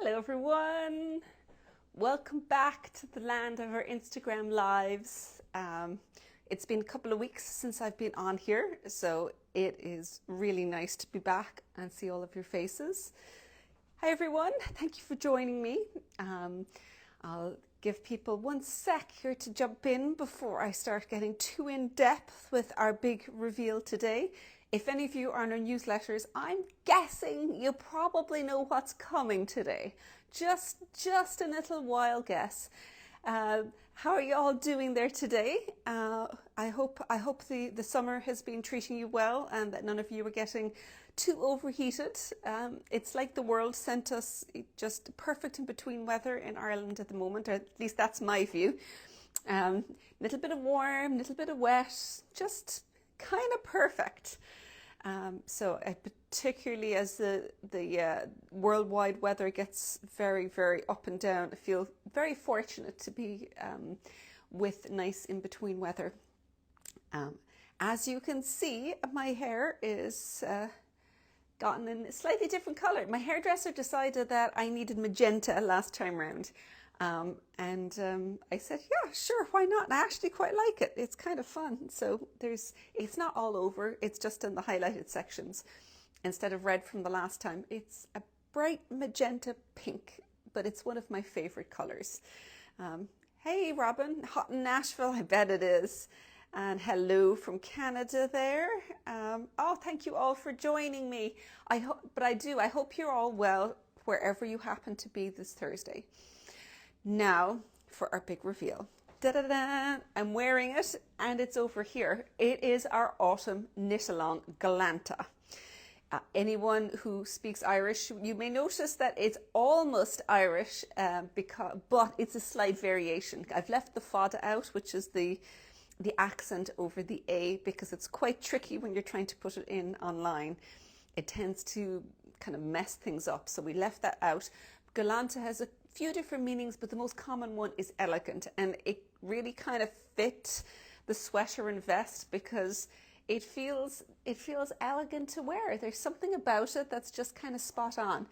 Hello everyone, welcome back to the land of our Instagram lives. It's been a couple of weeks since I've been on here, so it is really nice to be back and see all of your faces. Hi everyone, thank you for joining me. I'll give people 1 sec here to jump in before I start getting too in depth with our big reveal today. If any of you are on our newsletters, I'm guessing you probably know what's coming today. Just a little wild guess. How are you all doing there today? I hope the summer has been treating you well and that none of you are getting too overheated. It's like the world sent us just perfect in between weather in Ireland at the moment, or at least that's my view. Little bit of warm, little bit of wet, just kind of perfect. So particularly as the worldwide weather gets very, very up and down, I feel very fortunate to be with nice in-between weather. As you can see, my hair is gotten in a slightly different color. My hairdresser decided that I needed magenta last time round. I said, yeah, sure, why not? I actually quite like it. It's kind of fun. So it's not all over. It's just in the highlighted sections. Instead of red from the last time, it's a bright magenta pink, but it's one of my favorite colors. Hey, Robin, hot in Nashville. I bet it is. And hello from Canada there. Oh, thank you all for joining me. I hope you're all well wherever you happen to be this Thursday. Now for our big reveal. Da-da-da! I'm wearing it and it's over here. It is our autumn knit-along Galanta. Anyone who speaks Irish, you may notice that it's almost Irish, but it's a slight variation. I've left the fada out, which is the accent over the A, because it's quite tricky when you're trying to put it in online. It tends to kind of mess things up, so we left that out. Galanta has a few different meanings, but the most common one is elegant, and it really kind of fit the sweater and vest because it feels elegant to wear. There's something about it that's just kind of spot on.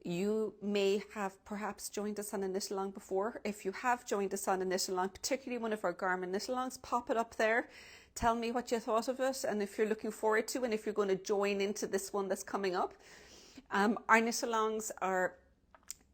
You may have perhaps joined us on a knit-along before. If you have joined us on a knit-along, particularly one of our garment knit-alongs, pop it up there. Tell me what you thought of it and if you're looking forward to, and if you're going to join into this one that's coming up. Our knit-alongs are,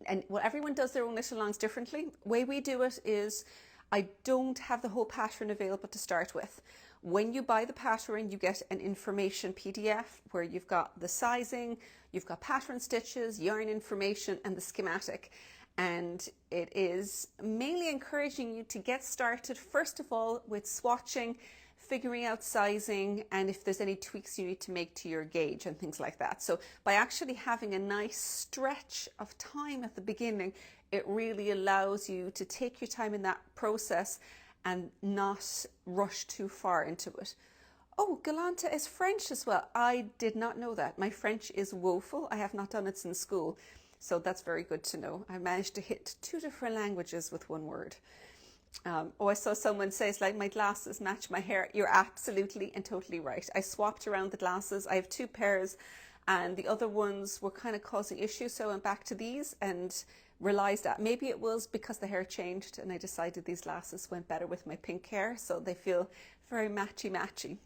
and well, everyone does their own knit-alongs differently. The way we do it is I don't have the whole pattern available to start with. When you buy the pattern, you get an information PDF where you've got the sizing, you've got pattern stitches, yarn information, and the schematic. And it is mainly encouraging you to get started, first of all, with swatching, figuring out sizing, and if there's any tweaks you need to make to your gauge and things like that. So by actually having a nice stretch of time at the beginning, it really allows you to take your time in that process and not rush too far into it. Oh, Galanta is French as well. I did not know that. My French is woeful. I have not done it since school. So that's very good to know. I managed to hit 2 different languages with 1 word. I saw someone say it's like my glasses match my hair. You're absolutely and totally right. I swapped around the glasses. I have 2 pairs and the other ones were kind of causing issues. So I went back to these and realized that maybe it was because the hair changed and I decided these glasses went better with my pink hair. So they feel very matchy.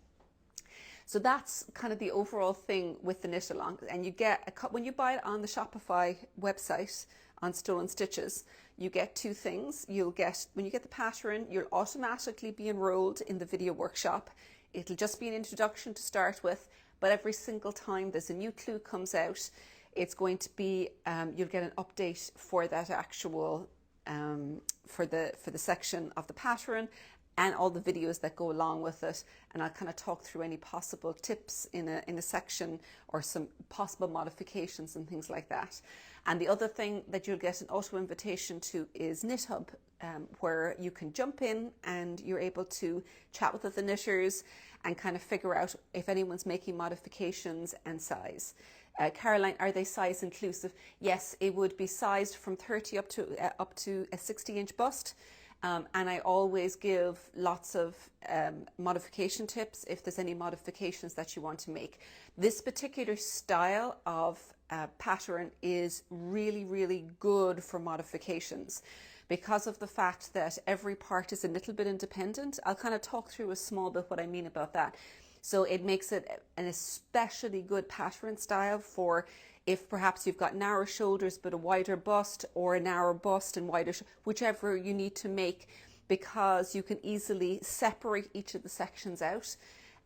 So that's kind of the overall thing with the knit-along. And you get when you buy it on the Shopify website on Stolen Stitches, you get 2 things. When you get the pattern, you'll automatically be enrolled in the video workshop. It'll just be an introduction to start with, but every single time there's a new clue comes out, it's going to be, you'll get an update for that actual, for the section of the pattern and all the videos that go along with it. And I'll kind of talk through any possible tips in a section or some possible modifications and things like that. And the other thing that you'll get an auto invitation to is Knit Hub, where you can jump in and you're able to chat with other knitters and kind of figure out if anyone's making modifications and size. Caroline, are they size inclusive? Yes, it would be sized from 30 up to a 60-inch bust. And I always give lots of modification tips if there's any modifications that you want to make. This particular style of pattern is really, really good for modifications because of the fact that every part is a little bit independent. I'll kind of talk through a small bit what I mean about that. So it makes it an especially good pattern style for if perhaps you've got narrow shoulders but a wider bust, or a narrow bust and wider, whichever you need to make, because you can easily separate each of the sections out.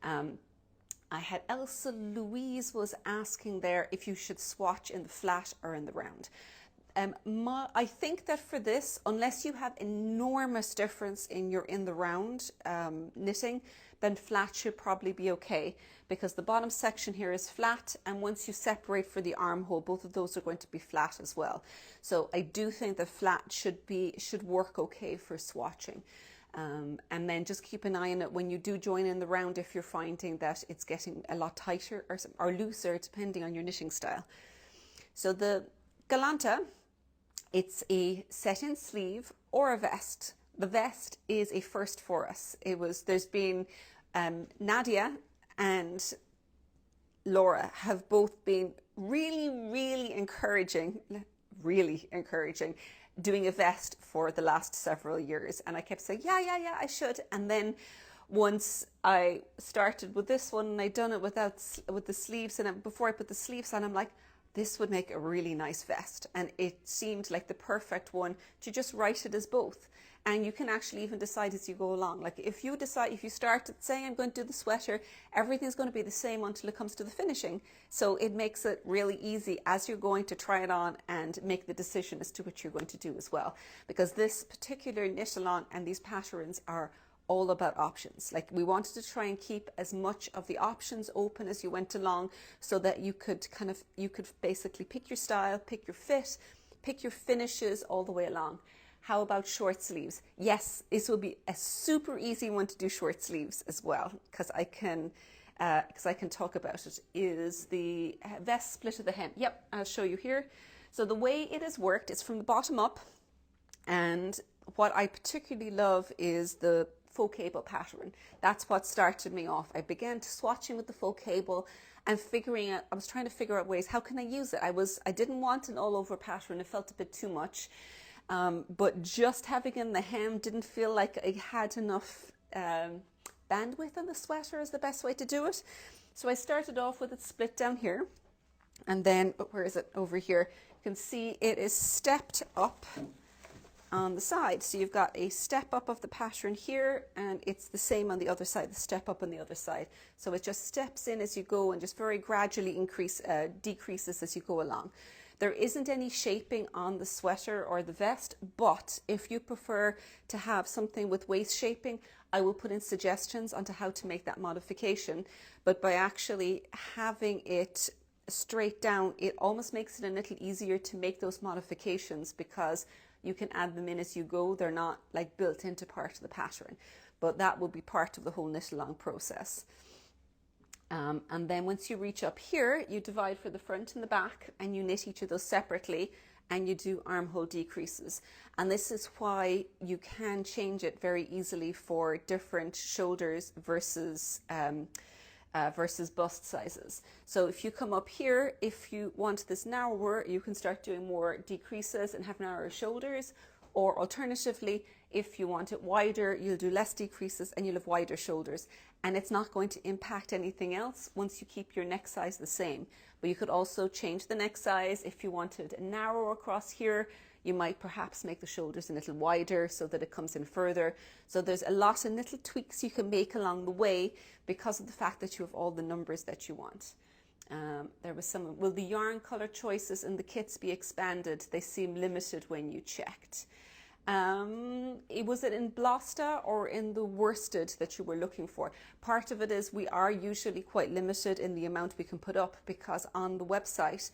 I had Elsa Louise was asking there if you should swatch in the flat or in the round. I think that for this, unless you have enormous difference in your in the round knitting, then flat should probably be okay, because the bottom section here is flat, and once you separate for the armhole, both of those are going to be flat as well. So I do think that flat should work okay for swatching. And then just keep an eye on it when you do join in the round if you're finding that it's getting a lot tighter or looser, depending on your knitting style. So the Galanta, it's a set-in sleeve or a vest. The vest is a first for us. There's been Nadia and Laura have both been really encouraging doing a vest for the last several years, and I kept saying yeah I should. And then once I started with this one and I'd done it with the sleeves, and before I put the sleeves on, I'm like, this would make a really nice vest, and it seemed like the perfect one to just write it as both. And you can actually even decide as you go along. Like if you start saying I'm going to do the sweater, everything's going to be the same until it comes to the finishing. So it makes it really easy as you're going to try it on and make the decision as to what you're going to do as well. Because this particular knit along and these patterns are all about options. Like we wanted to try and keep as much of the options open as you went along, so that you could basically pick your style, pick your fit, pick your finishes all the way along. How about short sleeves? Yes, this will be a super easy one to do short sleeves as well, because I can talk about it. Is the vest split of the hem? Yep, I'll show you here. So the way it has worked is from the bottom up, and what I particularly love is the faux cable pattern. That's what started me off. I began swatching with the faux cable and I was trying to figure out ways, how can I use it? I didn't want an all over pattern. It felt a bit too much. But just having in the hem didn't feel like I had enough bandwidth on the sweater is the best way to do it. So I started off with it split down here, and then, where is it? Over here. You can see it is stepped up on the side. So you've got a step up of the pattern here, and it's the same on the other side, the step up on the other side. So it just steps in as you go and just very gradually decreases as you go along. There isn't any shaping on the sweater or the vest, but if you prefer to have something with waist shaping, I will put in suggestions onto how to make that modification. But by actually having it straight down, it almost makes it a little easier to make those modifications, because you can add them in as you go. They're not like built into part of the pattern, but that will be part of the whole knit along process. And then once you reach up here, you divide for the front and the back, and you knit each of those separately, and you do armhole decreases. And this is why you can change it very easily for different shoulders versus bust sizes. So if you come up here, if you want this narrower, you can start doing more decreases and have narrower shoulders. Or alternatively, if you want it wider, you'll do less decreases and you'll have wider shoulders. And it's not going to impact anything else once you keep your neck size the same. But you could also change the neck size. If you wanted a narrow across here, you might perhaps make the shoulders a little wider so that it comes in further. So there's a lot of little tweaks you can make along the way because of the fact that you have all the numbers that you want. There was some, will the yarn color choices in the kits be expanded? They seem limited when you checked. Was it in Blasta or in the worsted that you were looking for? Part of it is we are usually quite limited in the amount we can put up, because on the website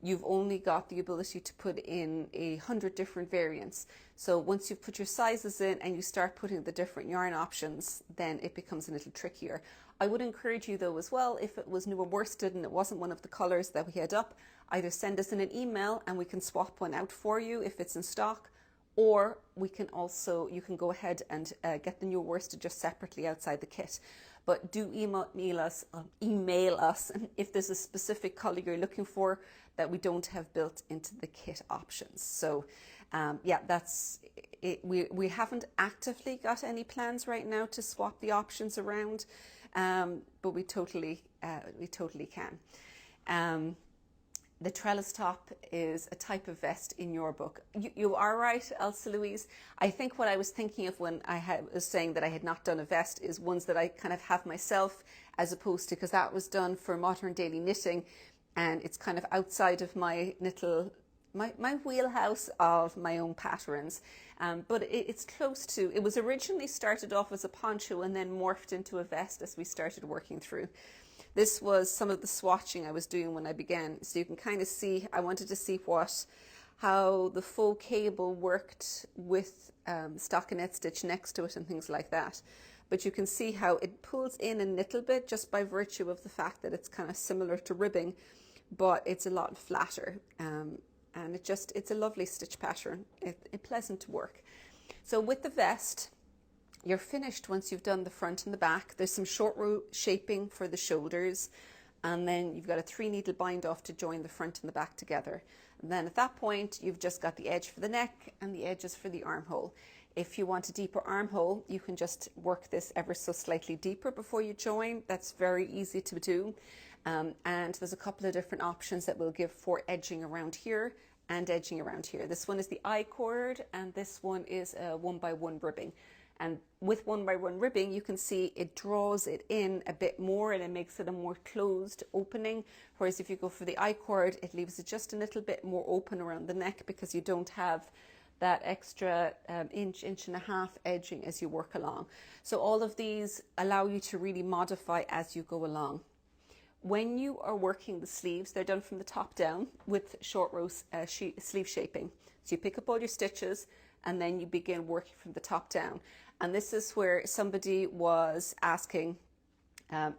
you've only got the ability to put in 100 different variants. So once you've put your sizes in and you start putting the different yarn options, then it becomes a little trickier. I would encourage you though as well, if it was Nua Worsted and it wasn't one of the colours that we had up, either send us in an email and we can swap one out for you if it's in stock, or we can also, you can go ahead and get the Nua Worsted just separately outside the kit. But do email us if there's a specific colour you're looking for that we don't have built into the kit options. So yeah, that's it. We haven't actively got any plans right now to swap the options around, but we totally can. The trellis top is a type of vest in your book. You are right, Elsa Louise. I think what I was thinking of when I was saying that I had not done a vest is ones that I kind of have myself, as opposed to, because that was done for Modern Daily Knitting, and it's kind of outside of my little, my wheelhouse of my own patterns. But it's close to, it was originally started off as a poncho and then morphed into a vest as we started working through. This was some of the swatching I was doing when I began. So you can kind of see, I wanted to see how the faux cable worked with stockinette stitch next to it and things like that. But you can see how it pulls in a little bit just by virtue of the fact that it's kind of similar to ribbing, but it's a lot flatter. And it's a lovely stitch pattern. It's pleasant to work. So with the vest, you're finished once you've done the front and the back. There's some short row shaping for the shoulders, and then you've got a 3 needle bind off to join the front and the back together. And then at that point, you've just got the edge for the neck and the edges for the armhole. If you want a deeper armhole, you can just work this ever so slightly deeper before you join. That's very easy to do. And there's a couple of different options that we'll give for edging around here and edging around here. This one is the I-cord, and this one is a 1x1 ribbing. And with 1x1 ribbing, you can see it draws it in a bit more and it makes it a more closed opening. Whereas if you go for the I-cord, it leaves it just a little bit more open around the neck because you don't have that extra inch and a half edging as you work along. So all of these allow you to really modify as you go along. When you are working the sleeves, they're done from the top down with short row sleeve shaping. So you pick up all your stitches and then you begin working from the top down. And this is where somebody was asking, hi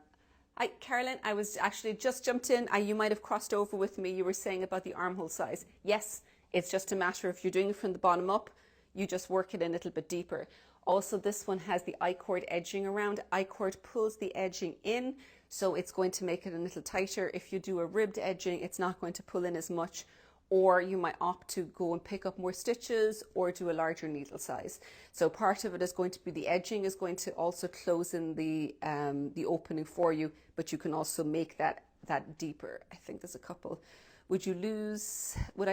Carolyn, I was actually just jumped in. You might have crossed over with me. You were saying about the armhole size. Yes, it's just a matter of if you're doing it from the bottom up, you just work it a little bit deeper. Also, this one has the I-cord edging around. I-cord pulls the edging in, so it's going to make it a little tighter. If you do a ribbed edging, it's not going to pull in as much, or you might opt to go and pick up more stitches or do a larger needle size. So part of it is going to be the edging is going to also close in the opening for you, but you can also make that deeper. I think there's a couple. Would I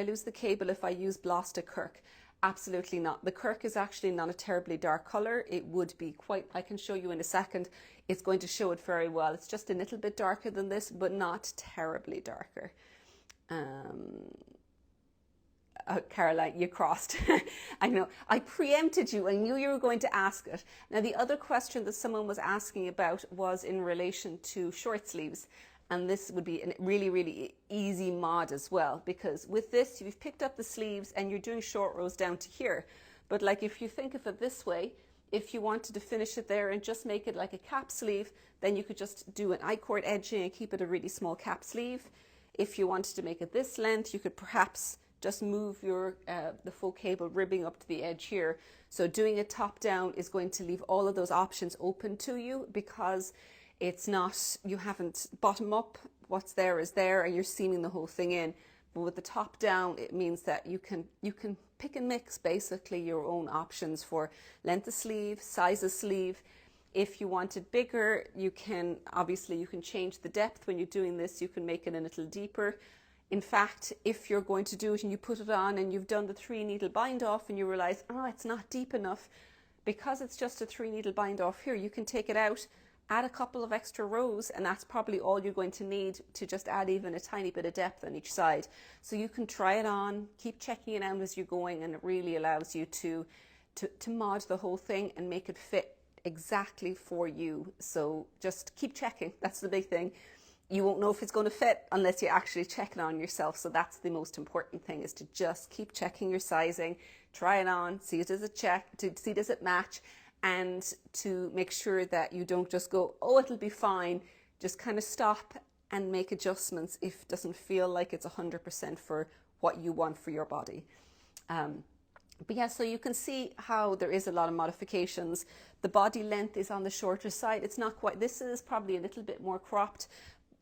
lose the cable if I use Blasta Kirk? Absolutely not. The Kirk is actually not a terribly dark color. It would be quite, I can show you in a second. It's going to show it very well. It's just a little bit darker than this, but not terribly darker. Caroline, you crossed. I know. I preempted you. I knew you were going to ask it. Now, the other question that someone was asking about was in relation to short sleeves. And this would be a really, really easy mod as well, because with this, you've picked up the sleeves and you're doing short rows down to here. But like if you think of it this way, if you wanted to finish it there and just make it like a cap sleeve, then you could just do an I-cord edging and keep it a really small cap sleeve. If you wanted to make it this length, you could perhaps just move your the faux cable ribbing up to the edge here. So doing it top down is going to leave all of those options open to you, because it's not, you haven't bottom up, what's there is there, and you're seaming the whole thing in. But with the top down, it means that you can pick and mix basically your own options for length of sleeve, size of sleeve. If you want it bigger, you can change the depth. When you're doing this, you can make it a little deeper. In fact, if you're going to do it and you put it on and you've done the 3 needle bind off and you realize, oh, it's not deep enough, because it's just a 3 needle bind off here, you can take it out, add a couple of extra rows, and that's probably all you're going to need to just add even a tiny bit of depth on each side. So you can try it on, keep checking it out as you're going, and it really allows you to mod the whole thing and make it fit exactly for you. So just keep checking. That's the big thing. You won't know if it's going to fit unless you actually check it on yourself. So that's the most important thing, is to just keep checking your sizing, try it on, see does it match, and to make sure that you don't just go, oh, it'll be fine. Just kind of stop and make adjustments if it doesn't feel like it's 100% for what you want for your body. But yeah, so you can see how there is a lot of modifications. The body length is on the shorter side. It's not quite, this is probably a little bit more cropped.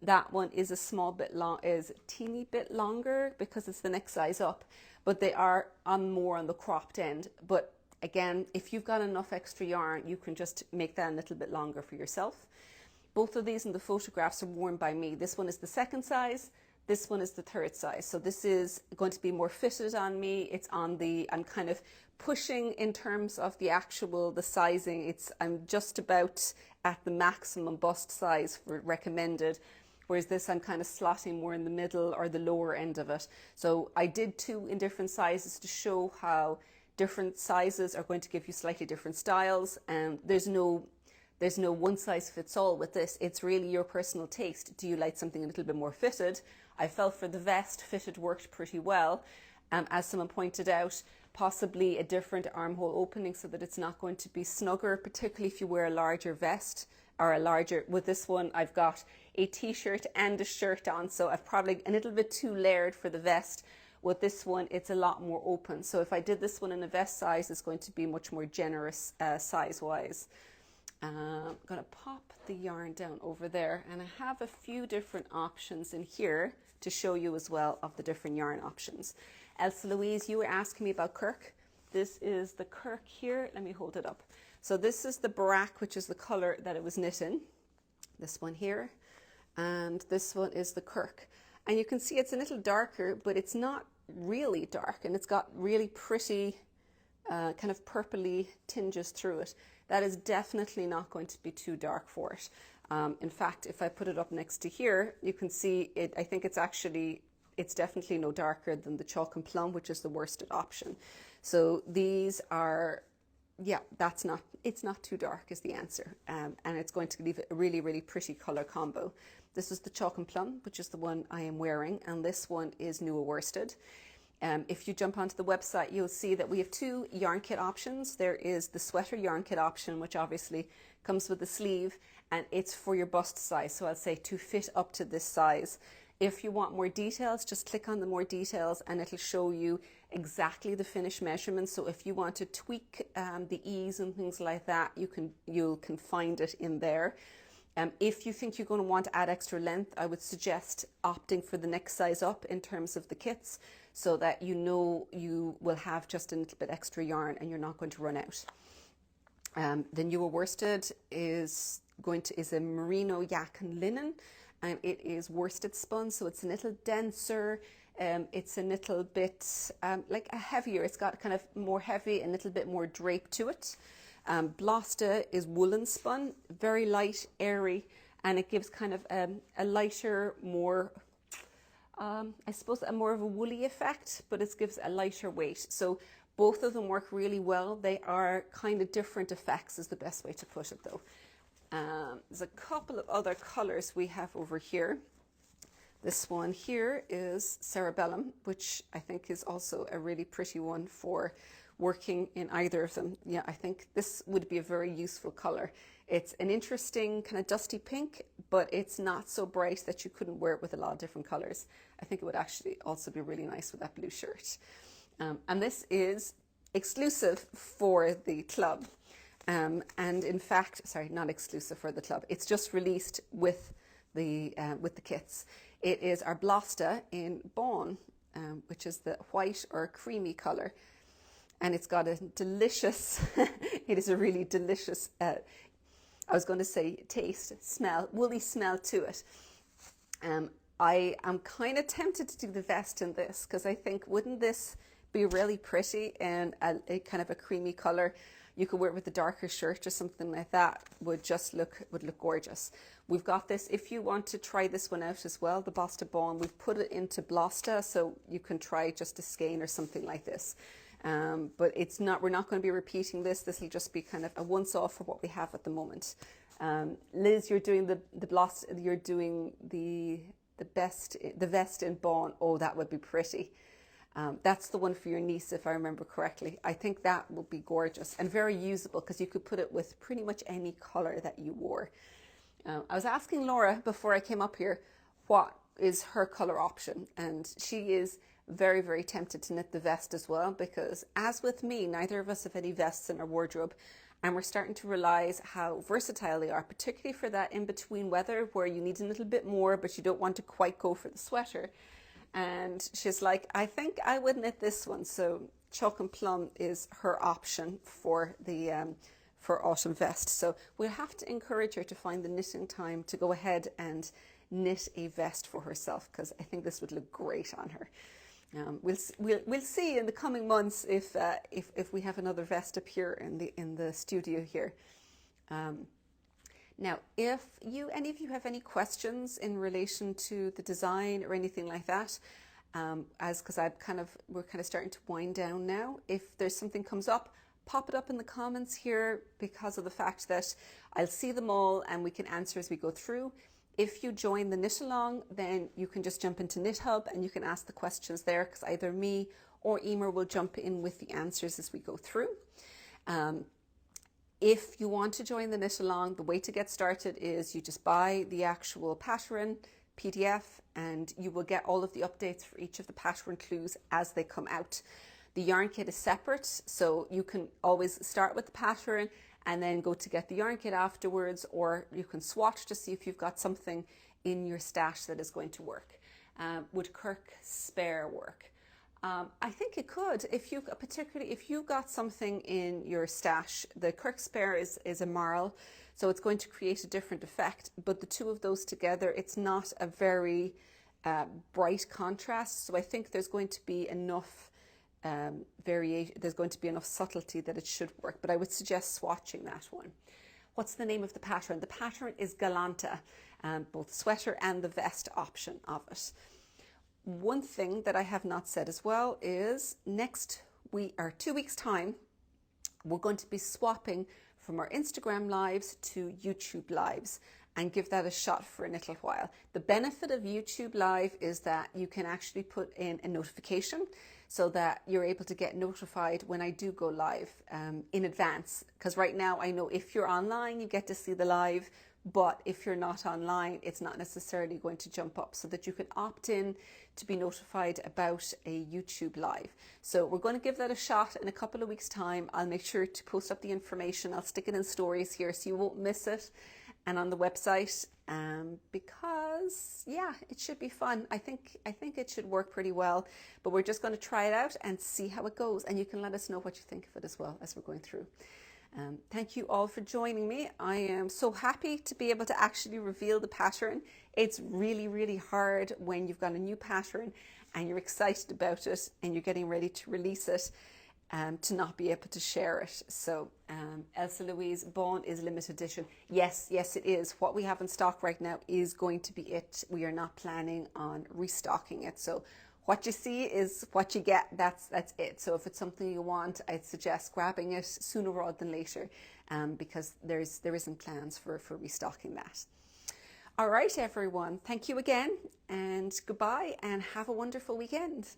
That one is a small bit long, is a teeny bit longer because it's the next size up, but they are on more on the cropped end. But again, if you've got enough extra yarn, you can just make that a little bit longer for yourself. Both of these in the photographs are worn by me. This one is the second size. This one is the third size. So this is going to be more fitted on me. It's on the, I'm kind of pushing in terms of the actual, the sizing. I'm just about at the maximum bust size for recommended. Whereas this, I'm kind of slotting more in the middle or the lower end of it. So I did two in different sizes to show how different sizes are going to give you slightly different styles. And there's no one size fits all with this. It's really your personal taste. Do you like something a little bit more fitted? I felt for the vest, fitted worked pretty well. As someone pointed out, possibly a different armhole opening so that it's not going to be snugger, particularly if you wear a larger vest or a larger, with this one, I've got a t-shirt and a shirt on. So I've probably a little bit too layered for the vest. With this one, it's a lot more open. So if I did this one in a vest size, it's going to be much more generous size-wise. I'm going to pop the yarn down over there, and I have a few different options in here to show you as well of the different yarn options. Elsa Louise, you were asking me about Kirk. This is the Kirk here. Let me hold it up. So this is the Barak, which is the color that it was knit in. This one here, and this one is the Kirk. And you can see it's a little darker, but it's not really dark, and it's got really pretty kind of purpley tinges through it. That is definitely not going to be too dark for it. In fact, if I put it up next to here, you can see it. I think it's definitely no darker than the chalk and plum, which is the worsted option. So these are, yeah, it's not too dark is the answer. And it's going to leave a really, really pretty color combo. This is the chalk and plum, which is the one I am wearing. And this one is Nua Worsted. If you jump onto the website, you'll see that we have two yarn kit options. There is the sweater yarn kit option, which obviously comes with the sleeve, and it's for your bust size. So I'll say to fit up to this size. If you want more details, just click on the more details and it'll show you exactly the finished measurements. So if you want to tweak the ease and things like that, you can find it in there. If you think you're going to want to add extra length, I would suggest opting for the next size up in terms of the kits, so that you know you will have just a little bit extra yarn and you're not going to run out. The Nua Worsted is a merino yak and linen, and it is worsted spun, so it's a little denser. It's a little bit like a heavier. It's got kind of more heavy and a little bit more drape to it. Blasta is woolen spun, very light, airy, and it gives kind of a lighter, more, I suppose, a more of a woolly effect, but it gives a lighter weight. So both of them work really well. They are kind of different effects is the best way to put it though. There's a couple of other colors we have over here. This one here is Cerebellum, which I think is also a really pretty one for working in either of them. Yeah, I think this would be a very useful color. It's an interesting kind of dusty pink, but it's not so bright that you couldn't wear it with a lot of different colors. I think it would actually also be really nice with that blue shirt. And this is exclusive for the club. And in fact, sorry, not exclusive for the club. It's just released with the kits. It is our Blasta in Bawn, which is the white or creamy color. And it's got a delicious, it is a really delicious, I was going to say taste, smell, woolly smell to it. I am kind of tempted to do the vest in this because I think, wouldn't this be really pretty and a kind of a creamy color? You could wear it with a darker shirt or something like that. Would look gorgeous. We've got this, if you want to try this one out as well, the Blasta Bawn, we've put it into Blasta, so you can try just a skein or something like this. But it's not, we're not going to be repeating this. This will just be kind of a once off for what we have at the moment. Liz, you're doing the Blasta, you're doing the vest in Bawn. Oh, that would be pretty. That's the one for your niece, if I remember correctly. I think that will be gorgeous and very usable because you could put it with pretty much any color that you wore. I was asking Laura before I came up here what is her color option, and she is very, very tempted to knit the vest as well, because as with me, neither of us have any vests in our wardrobe, and we're starting to realize how versatile they are, particularly for that in-between weather where you need a little bit more, but you don't want to quite go for the sweater. And she's like, I think I would knit this one. So chalk and plum is her option for the for autumn vest. So we'll have to encourage her to find the knitting time to go ahead and knit a vest for herself, because I think this would look great on her. We'll see in the coming months if we have another vest appear in the studio here. Now, if any of you have any questions in relation to the design or anything like that, because we're kind of starting to wind down now. If there's something comes up, pop it up in the comments here, because of the fact that I'll see them all and we can answer as we go through. If you join the knit along, then you can just jump into Knit Hub and you can ask the questions there, because either me or Emer will jump in with the answers as we go through. If you want to join the knit along, the way to get started is you just buy the actual pattern PDF, and you will get all of the updates for each of the pattern clues as they come out. The yarn kit is separate, so you can always start with the pattern and then go to get the yarn kit afterwards, or you can swatch to see if you've got something in your stash that is going to work. Would Kirk Spare work? I think it could, particularly if you got something in your stash. The Kirk Spare is a marl, so it's going to create a different effect, but the two of those together, it's not a very bright contrast, so I think there's going to be enough variation, there's going to be enough subtlety that it should work, but I would suggest swatching that one. What's the name of the pattern? The pattern is Galanta, both sweater and the vest option of it. One thing that I have not said as well is 2 weeks time, we're going to be swapping from our Instagram lives to YouTube lives and give that a shot for a little while. The benefit of YouTube live is that you can actually put in a notification so that you're able to get notified when I do go live in advance. Because right now I know if you're online, you get to see the live, but if you're not online, it's not necessarily going to jump up, so that you can opt in to be notified about a YouTube live. So we're going to give that a shot in a couple of weeks' time. I'll make sure to post up the information. I'll stick it in stories here so you won't miss it, and on the website, because yeah, it should be fun. I think it should work pretty well, but we're just going to try it out and see how it goes, and you can let us know what you think of it as well as we're going through. Thank you all for joining me. I am so happy to be able to actually reveal the pattern. It's really, really hard when you've got a new pattern and you're excited about it and you're getting ready to release it, to not be able to share it. So Elsa Louise Bond is limited edition. Yes, it is. What we have in stock right now is going to be it. We are not planning on restocking it. So what you see is what you get. That's it. So if it's something you want, I'd suggest grabbing it sooner rather than later, because there isn't plans for restocking that. All right, everyone. Thank you again, and goodbye, and have a wonderful weekend.